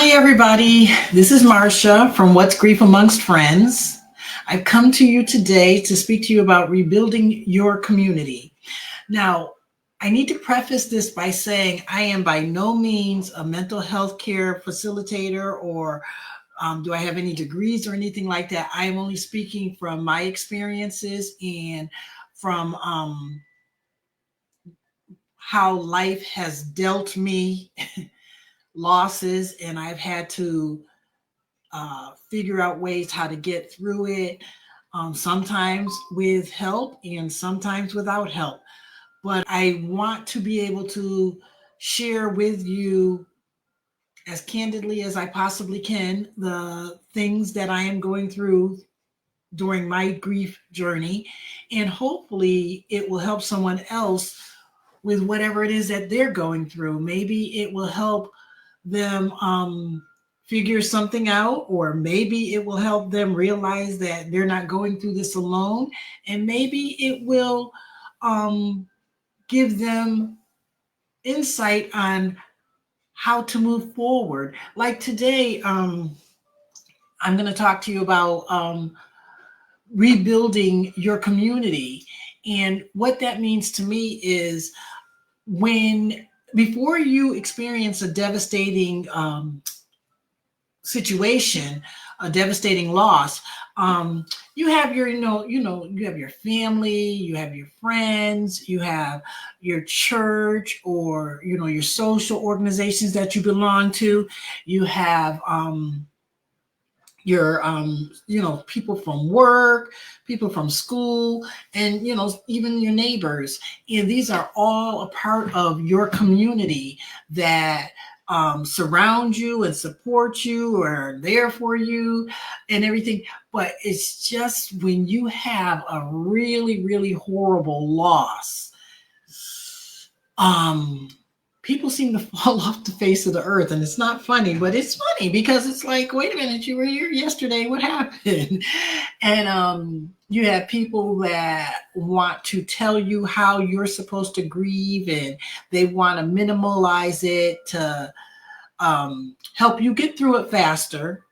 Hi, everybody. This is Marcia from What's Grief Amongst Friends. I've come to you today to speak to you about rebuilding your community. Now, I need to preface this by saying I am by no means a mental health care facilitator or do I have any degrees or anything like that. I am only speaking from my experiences and from how life has dealt me losses, and I've had to figure out ways how to get through it, sometimes with help and sometimes without help. But I want to be able to share with you as candidly as I possibly can the things that I am going through during my grief journey. And hopefully it will help someone else with whatever it is that they're going through. Maybe it will help them figure something out, or maybe it will help them realize that they're not going through this alone. And maybe it will give them insight on how to move forward. Like today, I'm going to talk to you about rebuilding your community. And what that means to me is when before you experience a devastating situation, a devastating loss, you have your, you have your family, you have your friends, you have your church, or your social organizations that you belong to. You have your people from work, people from school, and even your neighbors. And these are all a part of your community that surround you and support you or are there for you and everything. But it's just when you have a really, really horrible loss, people seem to fall off the face of the earth. And it's not funny, but it's funny because it's like, wait a minute, you were here yesterday, what happened? And you have people that want to tell you how you're supposed to grieve, and they want to minimalize it to help you get through it faster,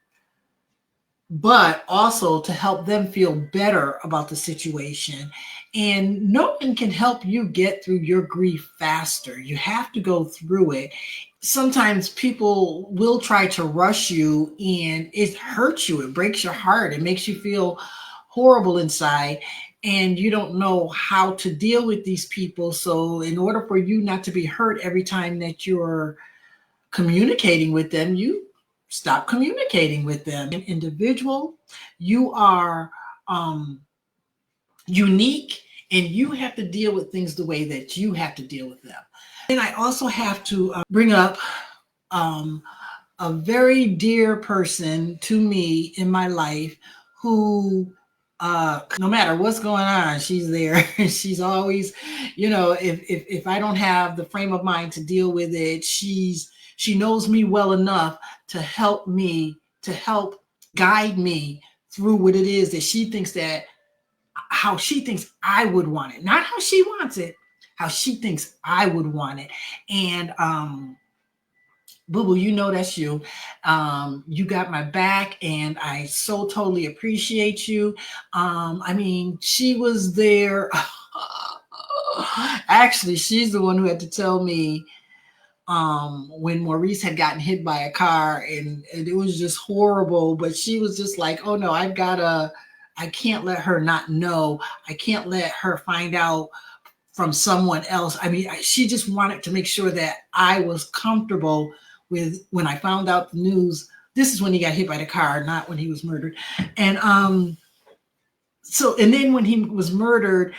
but also to help them feel better about the situation. And no one can help you get through your grief faster. You have to go through it. Sometimes people will try to rush you, and it hurts you. It breaks your heart. It makes you feel horrible inside, and you don't know how to deal with these people. So in order for you not to be hurt every time that you're communicating with them, you stop communicating with them. An individual, you are unique, and you have to deal with things the way that you have to deal with them. And I also have to bring up a very dear person to me in my life who no matter what's going on, she's there. She's always, if I don't have the frame of mind to deal with it, she knows me well enough to help guide me through what it is that she thinks how she thinks I would want it. Not how she wants it, how she thinks I would want it. And Boo Boo, that's you. You got my back, and I so totally appreciate you. She was there. Actually, she's the one who had to tell me when Maurice had gotten hit by a car, and it was just horrible. But she was just like, oh no, I can't let her not know. I can't let her find out from someone else. She just wanted to make sure that I was comfortable with when I found out the news. This is when he got hit by the car, not when he was murdered. And and then when he was murdered,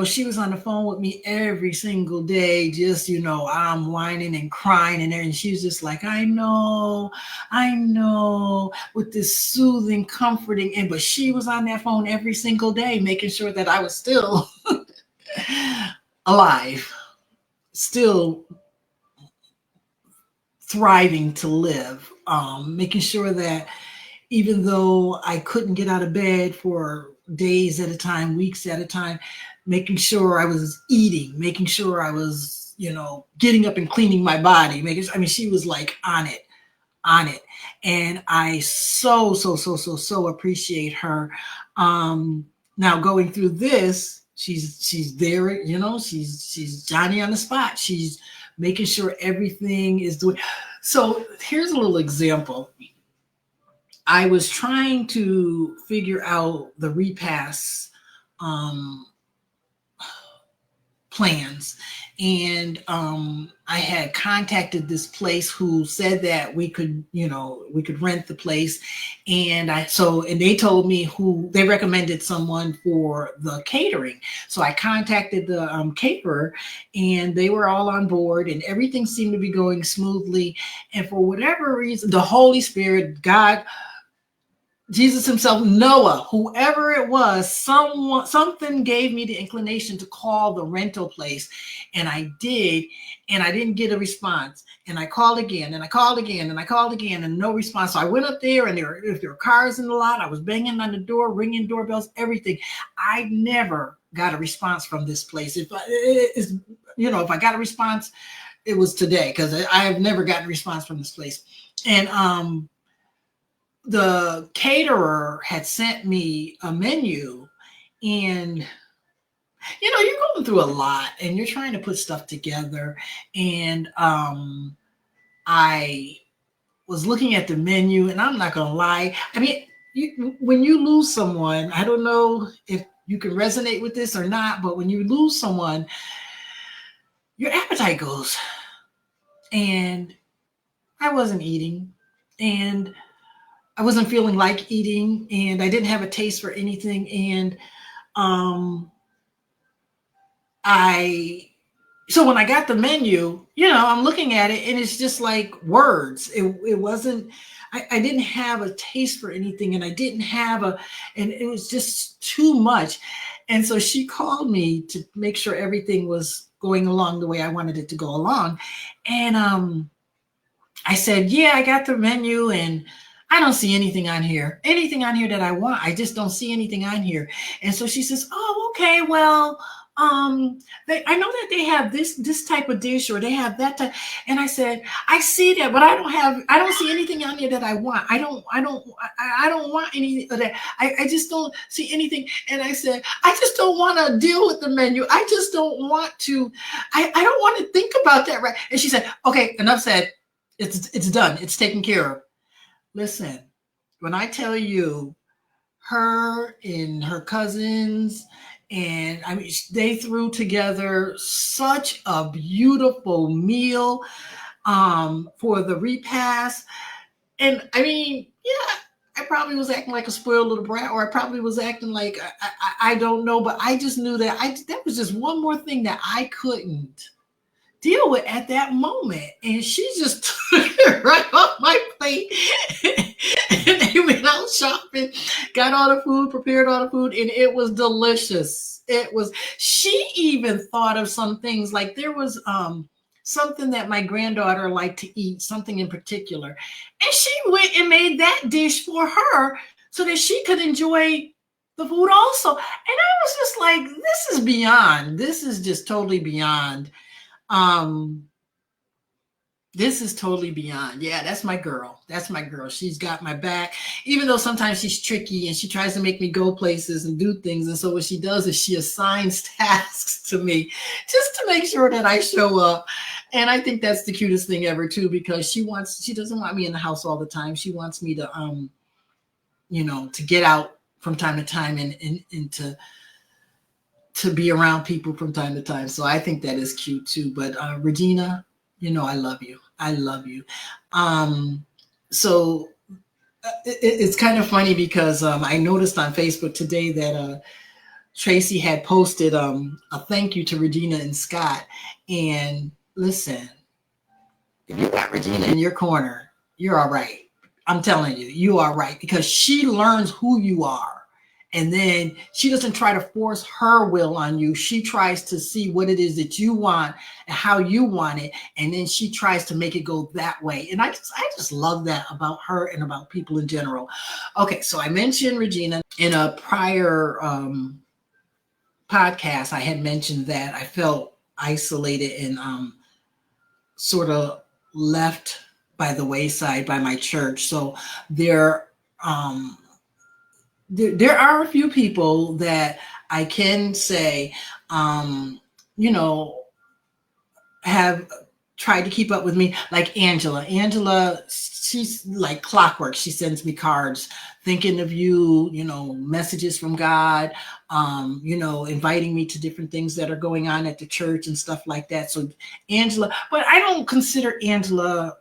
she was on the phone with me every single day, just, I'm whining and crying and she was just like, I know, with this soothing, comforting, but she was on that phone every single day, making sure that I was still alive, still thriving to live, making sure that even though I couldn't get out of bed for days at a time, weeks at a time, making sure I was eating, making sure I was, getting up and cleaning my body, she was like on it on it. And I so appreciate her. Now going through this, she's there, you know, she's Johnny on the spot. She's making sure everything is doing. So here's a little example. I was trying to figure out the repass plans, and I had contacted this place who said that we could, you know, we could rent the place, and they told me who they recommended someone for the catering. So I contacted the caterer, and they were all on board, and everything seemed to be going smoothly. And for whatever reason, the Holy Spirit, God, Jesus himself, Noah, whoever it was, something gave me the inclination to call the rental place. And I did, and I didn't get a response. And I called again, and I called again, and I called again, and no response. So I went up there, and there were cars in the lot. I was banging on the door, ringing doorbells, everything. I never got a response from this place. If I got a response, it was today, because I have never gotten a response from this place. And the caterer had sent me a menu, and you know, you're going through a lot and you're trying to put stuff together. And I was looking at the menu, and I'm not going to lie. I mean, when you lose someone, I don't know if you can resonate with this or not, but when you lose someone, your appetite goes. And I wasn't eating, and I wasn't feeling like eating, and I didn't have a taste for anything. And so when I got the menu, you know, I'm looking at it, and it's just like words. It wasn't, I didn't have a taste for anything, and I didn't have and it was just too much. And so she called me to make sure everything was going along the way I wanted it to go along. And I said, yeah, I got the menu, and I don't see anything on here that I want. I just don't see anything on here. And so she says, oh, okay, well, I know that they have this type of dish, or they have that type. And I said, I see that, but I don't see anything on here that I want. I don't want any of that. I just don't see anything. And I said, I just don't want to deal with the menu. I just don't want to, I don't want to think about that. Right. And she said, okay, enough said. It's done. It's taken care of. Listen, when I tell you, her and her cousins, and I mean, they threw together such a beautiful meal for the repast. And I mean, yeah, I probably was acting like a spoiled little brat, or I probably was acting like I don't know, but I just knew that that was just one more thing that I couldn't deal with at that moment. And she just took it right off my plate. And they went out shopping, got all the food, prepared all the food, and it was delicious. She even thought of some things, like there was something that my granddaughter liked to eat, something in particular. And she went and made that dish for her so that she could enjoy the food also. And I was just like, this is beyond. This is just totally beyond. This is totally beyond. Yeah, that's my girl. That's my girl. She's got my back, even though sometimes she's tricky and she tries to make me go places and do things. And so what she does is she assigns tasks to me just to make sure that I show up. And I think that's the cutest thing ever too, because she doesn't want me in the house all the time. She wants me to, to get out from time to time and to be around people from time to time. So I think that is cute too. But Regina, I love you. I love you. So it's kind of funny because I noticed on Facebook today that Tracy had posted a thank you to Regina and Scott. And listen, if you got Regina in your corner, you're all right. I'm telling you, you are right, because she learns who you are. And then she doesn't try to force her will on you. She tries to see what it is that you want and how you want it. And then she tries to make it go that way. And I just love that about her and about people in general. Okay, so I mentioned Regina in a prior podcast. I had mentioned that I felt isolated and sort of left by the wayside by my church. So there, um, there are a few people that I can say, um, you know, have tried to keep up with me, like Angela. Angela, she's like clockwork. She sends me cards, thinking of you, messages from God, inviting me to different things that are going on at the church and stuff like that. So Angela, but I don't consider Angela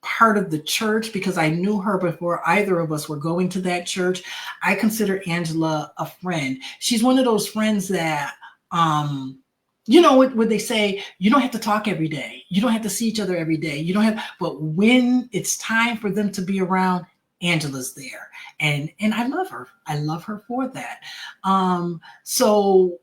part of the church because I knew her before either of us were going to that church. I consider Angela a friend. She's one of those friends that, what they say, you don't have to talk every day. You don't have to see each other every day. You don't have, but when it's time for them to be around, Angela's there. And I love her. I love her for that. So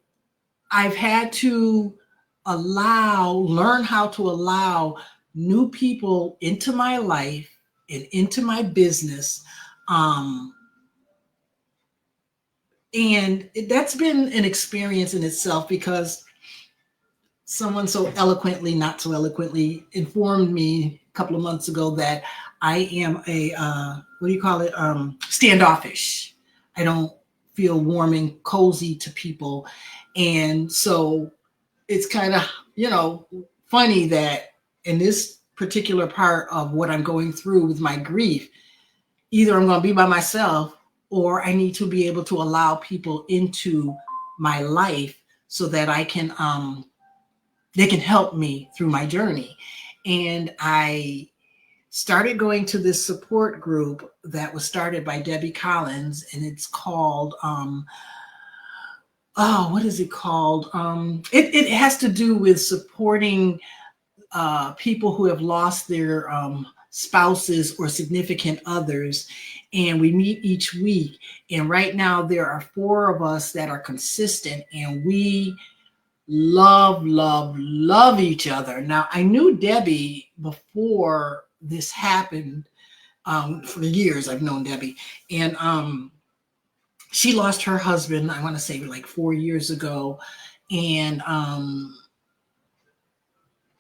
I've had to learn how to allow new people into my life and into my business. And that's been an experience in itself because someone so eloquently, not so eloquently, informed me a couple of months ago that I am a, what do you call it? Standoffish. I don't feel warm and cozy to people. And so it's kind of, funny that in this particular part of what I'm going through with my grief, either I'm going to be by myself or I need to be able to allow people into my life so that I can, they can help me through my journey. And I started going to this support group that was started by Debbie Collins, and it's called, what is it called? It has to do with supporting people who have lost their spouses or significant others. And we meet each week. And right now there are 4 of us that are consistent, and we love, love, love each other. Now, I knew Debbie before this happened. For years, I've known Debbie. And she lost her husband, I want to say like 4 years ago. And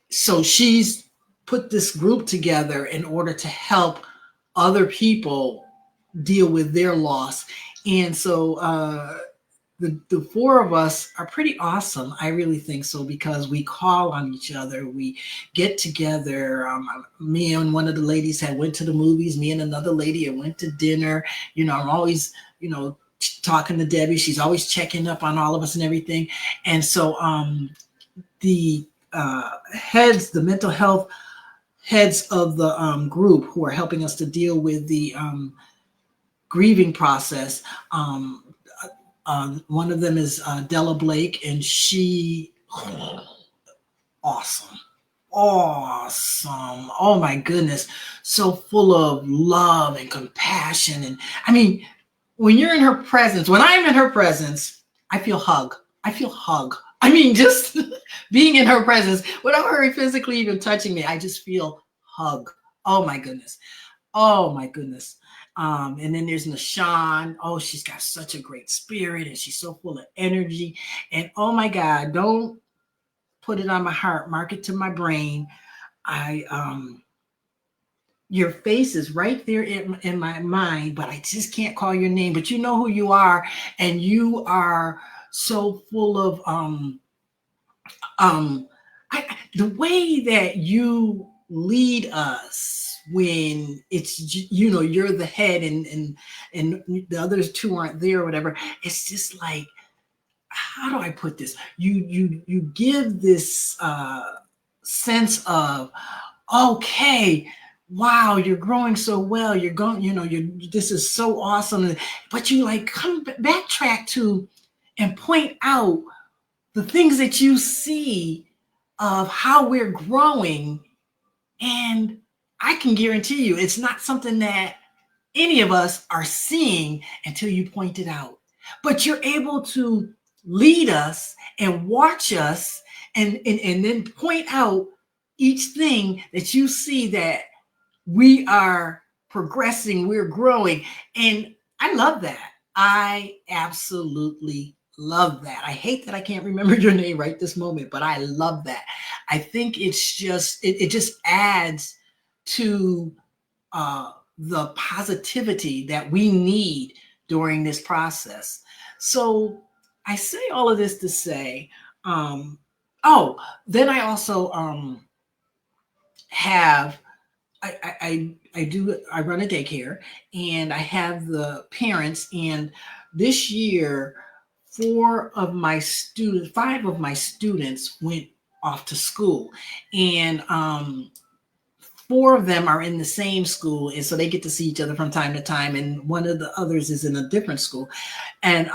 so she's put this group together in order to help other people deal with their loss. And so the 4 of us are pretty awesome. I really think so, because we call on each other. We get together. Me and one of the ladies had went to the movies. Me and another lady had went to dinner. I'm always, talking to Debbie. She's always checking up on all of us and everything. And so the the mental health heads of the group who are helping us to deal with the grieving process, one of them is Della Blake, and she, awesome. Oh my goodness. So full of love and compassion. And I mean, when you're in her presence, when I'm in her presence, I feel hug. I mean, just being in her presence without her physically even touching me, I just feel hug. Oh my goodness. And then there's Nashawn. Oh, she's got such a great spirit, and she's so full of energy. And oh my God, don't put it on my heart, mark it to my brain. Your face is right there in my mind, but I just can't call your name. But you know who you are, and you are so full of the way that you lead us when it's, you're the head and the others 2 aren't there or whatever. It's just like, how do I put this? You give this sense of, okay, wow, you're growing so well. You're going, this is so awesome. But you like come backtrack to and point out the things that you see of how we're growing. And I can guarantee you, it's not something that any of us are seeing until you point it out. But you're able to lead us and watch us and then point out each thing that you see that we are progressing, we're growing. And I love that. I absolutely love that. I hate that I can't remember your name right this moment, but I love that. I think it's just, it just adds to the positivity that we need during this process. So I say all of this to say, then I also have I run a daycare, and I have the parents, and this year five of my students went off to school, and four of them are in the same school, and so they get to see each other from time to time, and one of the others is in a different school. And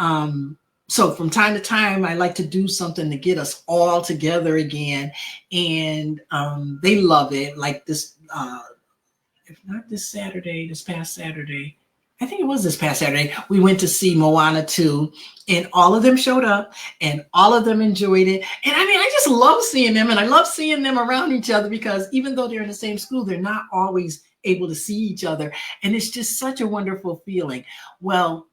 so from time to time, I like to do something to get us all together again, and they love it. Like this, if not this past Saturday, I think it was this past Saturday, we went to see Moana 2, and all of them showed up, and all of them enjoyed it. And I mean, I just love seeing them, and I love seeing them around each other, because even though they're in the same school, they're not always able to see each other. And it's just such a wonderful feeling. Well,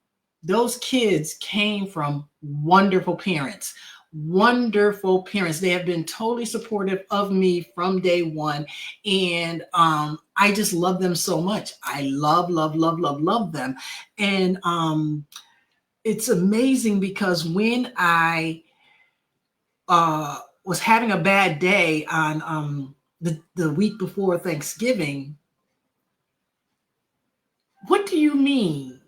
those kids came from wonderful parents. Wonderful parents. They have been totally supportive of me from day one. And I just love them so much. I love them. And it's amazing, because when I was having a bad day on the week before Thanksgiving, what do you mean?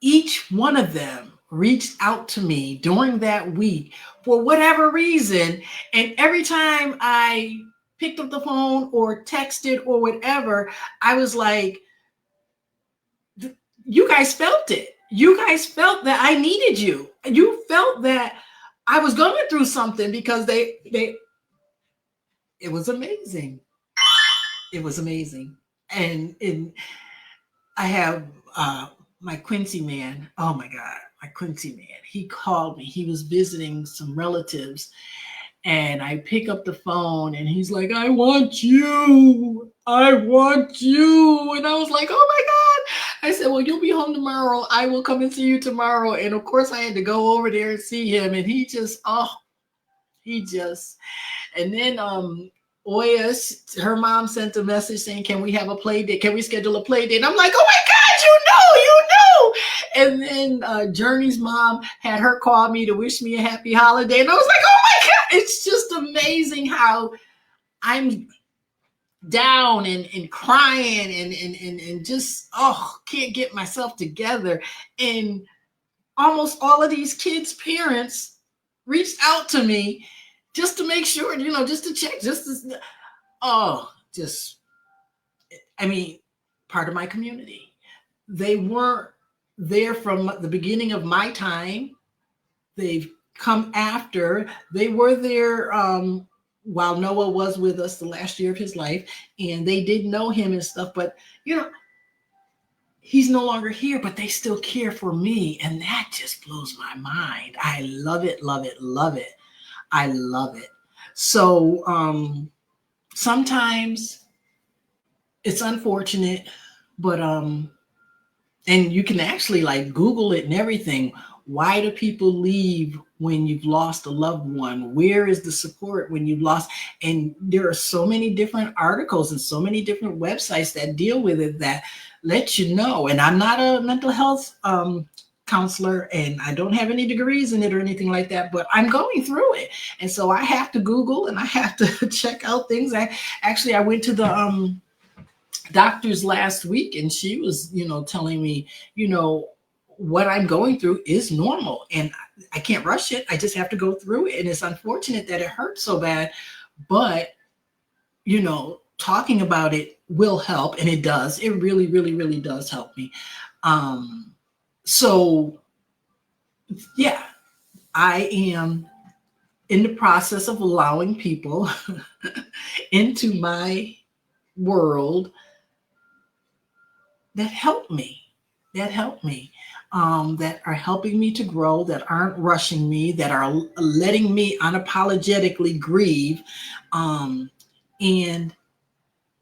Each one of them reached out to me during that week for whatever reason. And every time I picked up the phone or texted or whatever, I was like, you guys felt it. You guys felt that I needed you. You felt that I was going through something, because it was amazing. It was amazing. And I have my Quincy man. Oh my God, my Quincy man. He called me. He was visiting some relatives, and I pick up the phone, and he's like, I want you. I want you. And I was like, oh my God. I said, well, you'll be home tomorrow. I will come and see you tomorrow. And of course I had to go over there and see him. And and then Oya, her mom sent a message saying, can we have a play date? Can we schedule a play date? And I'm like, oh my God, you know. And then Journey's mom had her call me to wish me a happy holiday. And I was like, oh my God, it's just amazing how I'm down and crying and just, can't get myself together. And almost all of these kids' parents reached out to me just to make sure, just to check, part of my community. They weren't there from the beginning of my time. They've come after. They were there while Noah was with us the last year of his life, and they did know him and stuff, but he's no longer here, but they still care for me. And that just blows my mind. I love it, love it, love it. I love it. So sometimes it's unfortunate, but and you can actually like Google it and everything. Why do people leave when you've lost a loved one? Where is the support when you've lost? And there are so many different articles and so many different websites that deal with it that let you know. And I'm not a mental health counselor, and I don't have any degrees in it or anything like that, but I'm going through it. And so I have to Google and I have to check out things. I went to the doctors last week, and she was, telling me, what I'm going through is normal, and I can't rush it. I just have to go through it. And it's unfortunate that it hurts so bad, but, talking about it will help. And it does. It really, really, really does help me. So yeah, I am in the process of allowing people into my world that help me, that are helping me to grow, that aren't rushing me, that are letting me unapologetically grieve. And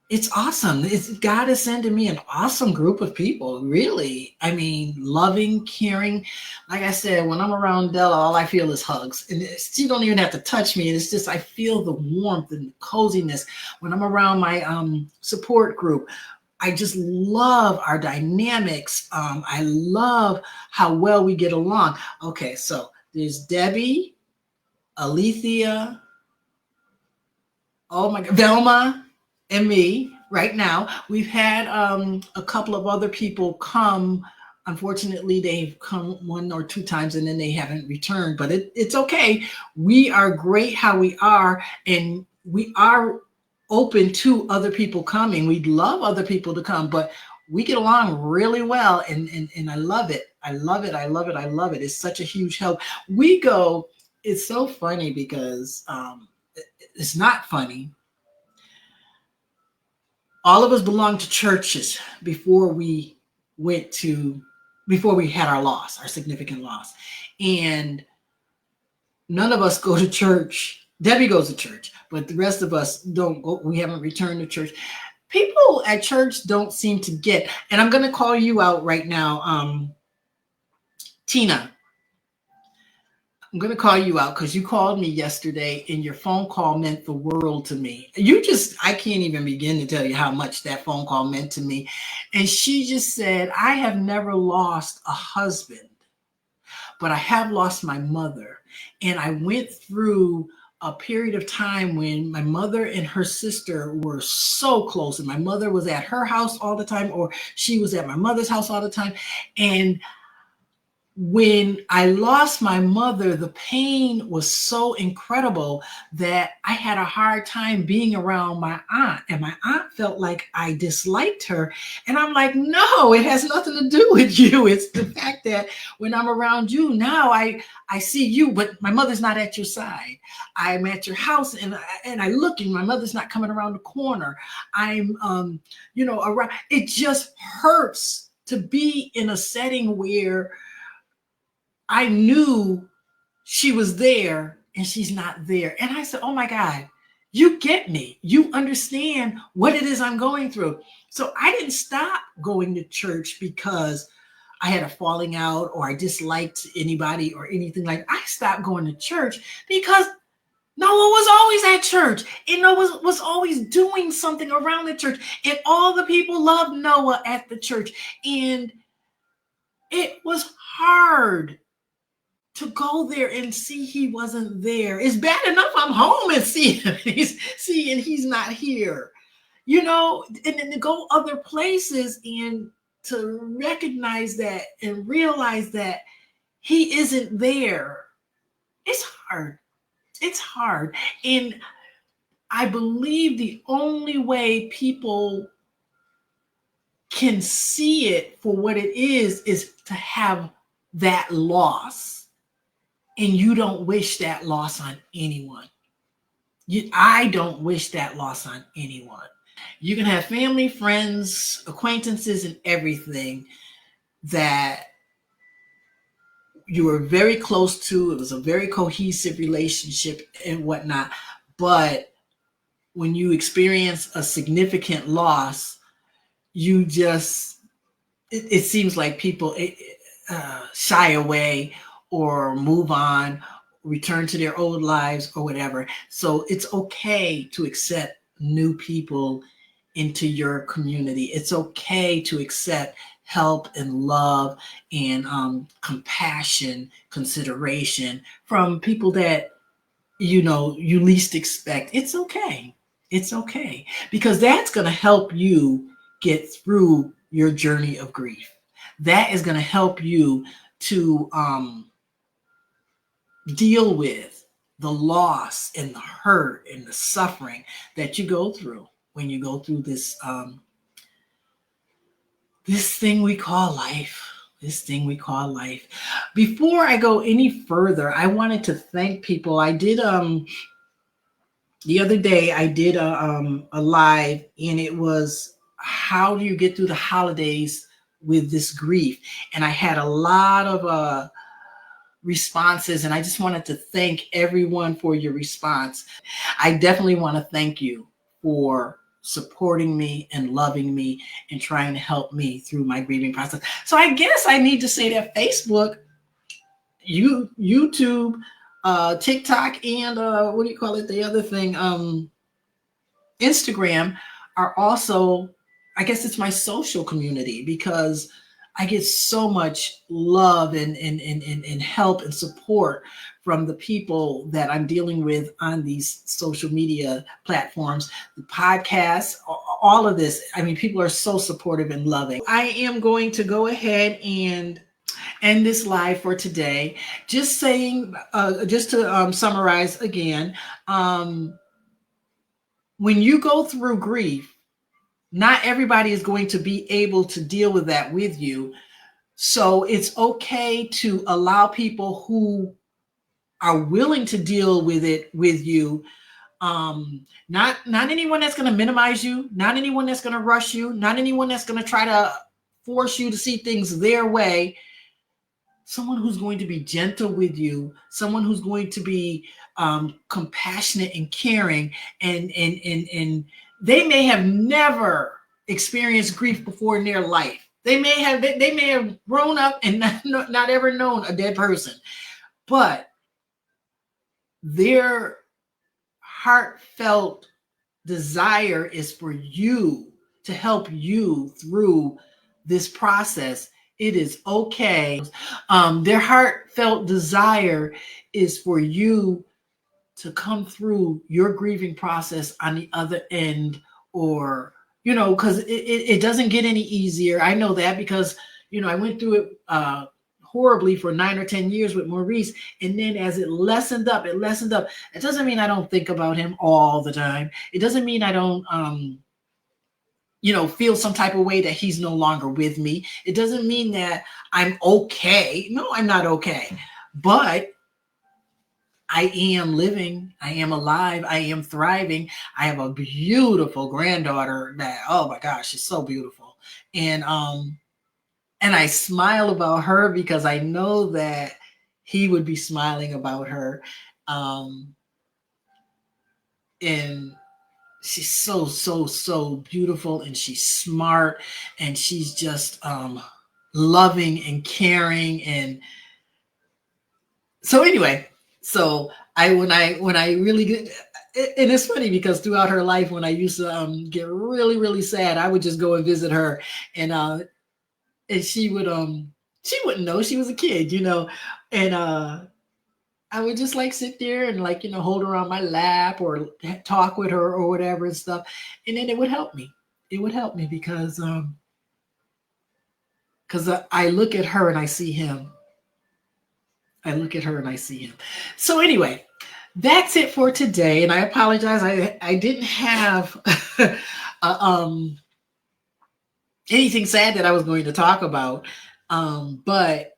It's awesome. God is sending me an awesome group of people, really. I mean, loving, caring. Like I said, when I'm around Della, all I feel is hugs. And she don't even have to touch me. It's just I feel the warmth and coziness. When I'm around my support group, I just love our dynamics. I love how well we get along. Okay, so there's Debbie, Alethea, oh my God, Velma, and me right now. We've had a couple of other people come. Unfortunately, they've come one or two times and then they haven't returned, but it's okay. We are great how we are, and we are open to other people coming. We'd love other people to come, but we get along really well, and I love it. I love it. I love it. I love it. It's such a huge help. We go, it's so funny because it's not funny. All of us belonged to churches went to before we had our loss, our significant loss. And none of us go to church. Debbie goes to church, but the rest of us don't go. We haven't returned to church. People at church don't seem to get, and I'm going to call you out right now, Tina. I'm going to call you out because you called me yesterday and your phone call meant the world to me. I can't even begin to tell you how much that phone call meant to me. And she just said, I have never lost a husband, but I have lost my mother. And I went through a period of time when my mother and her sister were so close, and my mother was at her house all the time, or she was at my mother's house all the time. And when I lost my mother, the pain was so incredible that I had a hard time being around my aunt. And my aunt felt like I disliked her. And I'm like, no, it has nothing to do with you. It's the fact that when I'm around you now, I see you, but my mother's not at your side. I'm at your house and I look and my mother's not coming around the corner. I'm, around. It just hurts to be in a setting where I knew she was there and she's not there. And I said, oh my God, you get me. You understand what it is I'm going through. So I didn't stop going to church because I had a falling out or I disliked anybody or anything like that. I stopped going to church because Noah was always at church, and Noah was always doing something around the church. And all the people loved Noah at the church. And it was hard to go there and see he wasn't there. It's bad enough I'm home and see him. He's not here. And then to go other places and to recognize that and realize that he isn't there. It's hard. It's hard. And I believe the only way people can see it for what it is to have that loss. And you don't wish that loss on anyone. I don't wish that loss on anyone. You can have family, friends, acquaintances, and everything that you were very close to. It was a very cohesive relationship and whatnot. But when you experience a significant loss, you just, it seems like people shy away or move on, return to their old lives or whatever. So it's okay to accept new people into your community. It's okay to accept help and love and compassion, consideration from people that you least expect. It's okay. It's okay, because that's going to help you get through your journey of grief. That is going to help you to deal with the loss and the hurt and the suffering that you go through when you go through this this thing we call life. This thing we call life. Before I go any further, I wanted to thank people. I did the other day I did a live, and it was how do you get through the holidays with this grief? And I had a lot of responses, and I just wanted to thank everyone for your response. I definitely want to thank you for supporting me and loving me and trying to help me through my grieving process. So I guess I need to say that Facebook, YouTube, TikTok, and what do you call it? The other thing, Instagram are also, I guess it's my social community, because I get so much love and help and support from the people that I'm dealing with on these social media platforms, the podcasts, all of this. I mean, people are so supportive and loving. I am going to go ahead and end this live for today. Just saying, just to summarize again, when you go through grief, not everybody is going to be able to deal with that with you. So it's okay to allow people who are willing to deal with it with you. Not anyone that's going to minimize you, not anyone that's going to rush you, not anyone that's going to try to force you to see things their way. Someone who's going to be gentle with you, someone who's going to be compassionate and caring, and they may have never experienced grief before in their life. They may have grown up and not ever known a dead person, but their heartfelt desire is for you, to help you through this process. It is okay. Their heartfelt desire is for you to come through your grieving process on the other end, or, because it doesn't get any easier. I know that because, I went through it horribly for 9 or 10 years with Maurice. And then as it lessened up. It doesn't mean I don't think about him all the time. It doesn't mean I don't, feel some type of way that he's no longer with me. It doesn't mean that I'm okay. No, I'm not okay. But I am living. I am alive. I am thriving. I have a beautiful granddaughter that, oh my gosh, she's so beautiful. And I smile about her because I know that he would be smiling about her. And she's so beautiful, and she's smart, and she's just loving and caring. And so anyway, when I really get, and it's funny because throughout her life, when I used to get really sad, I would just go and visit her, and she wouldn't know, she was a kid, and I would just sit there and hold her on my lap or talk with her or whatever and stuff. And then it would help me. It would help me because I look at her and I see him. I look at her and I see him. So anyway, that's it for today. And I apologize. I didn't have anything sad that I was going to talk about. But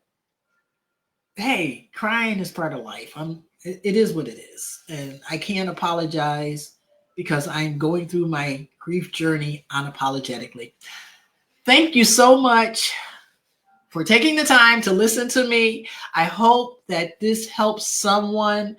hey, crying is part of life. It is what it is. And I can't apologize because I'm going through my grief journey unapologetically. Thank you so much for taking the time to listen to me. I hope that this helps someone.